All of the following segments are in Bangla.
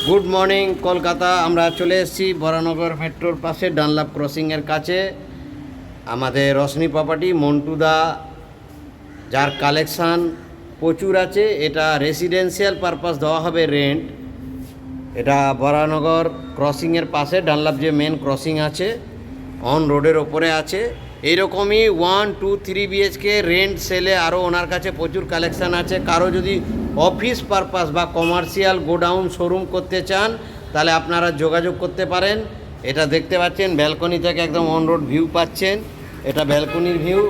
Good morning Kolkata. আমরা চলে এসেছি বরানগর মেট্রোর পাশে ডানলাপ ক্রসিংয়ের কাছে আমাদের রশনি প্রপার্টি মন্টুদা, যার কালেকশান প্রচুর আছে। এটা রেসিডেন্সিয়াল পারপাস দেওয়া হবে রেন্ট। এটা বরানগর ক্রসিংয়ের পাশে ডানলাপ যে মেন ক্রসিং আছে অন রোডের ওপরে আছে। এইরকমই 1, 2, 3 বিএইচকে রেন্ট সেলে আরও ওনার কাছে প্রচুর কালেকশান আছে। কারো যদি অফিস পারপাস বা কমার্শিয়াল গোডাউন শোরুম করতে চান তাহলে আপনারা যোগাযোগ করতে পারেন। এটা দেখতে পাচ্ছেন ব্যালকনি থেকে একদম অন রোড ভিউ পাচ্ছেন। এটা ব্যালকনির ভিউ।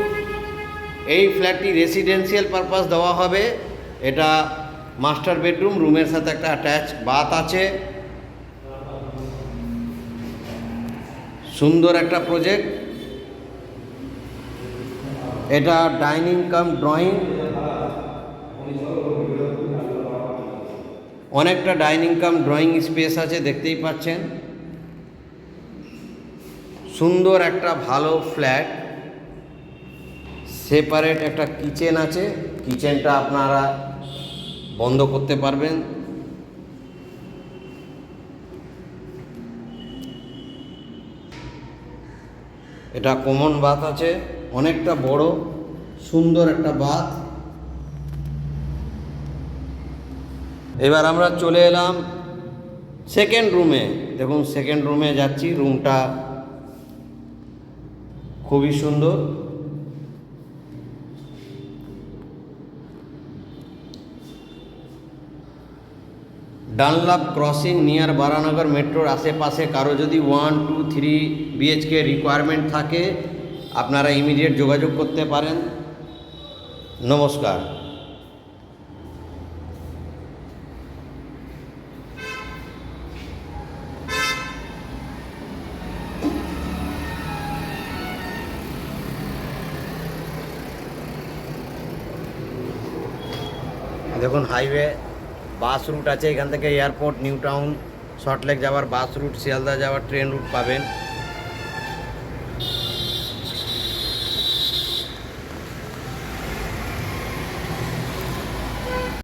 এই ফ্ল্যাটটি রেসিডেন্সিয়াল পারপাস দেওয়া হবে। এটা মাস্টার বেডরুম, রুমের সাথে একটা অ্যাটাচ বাথ আছে। সুন্দর একটা প্রজেক্ট। এটা ডাইনিং কাম ড্রয়িং, অনেকটা ডাইনিং কাম ড্রয়িং স্পেস আছে, দেখতেই পাচ্ছেন। সুন্দর একটা ভালো ফ্ল্যাট। সেপারেট একটা কিচেন আছে, কিচেনটা আপনারা বন্ধ করতে পারবেন। এটা কমন বাথ আছে, অনেকটা বড় সুন্দর একটা বাথ। এবার আমরা চলে এলাম সেকেন্ড রুমে। দেখুন সেকেন্ড রুমে যাচ্ছি। রুমটা খুবই সুন্দর। ডানলাপ ক্রসিং নিয়ার বারানগর মেট্রোর আশেপাশে কারো যদি 1, 2, 3 বিএইচকে রিকোয়ারমেন্ট থাকে আপনারা ইমিডিয়েট যোগাযোগ করতে পারেন। নমস্কার। দেখুন হাইওয়ে বাস রুট আছে, এখান থেকে এয়ারপোর্ট, নিউ টাউন, সল্টলেক যাওয়ার বাস রুট, শিয়ালদা যাওয়ার ট্রেন রুট পাবেন।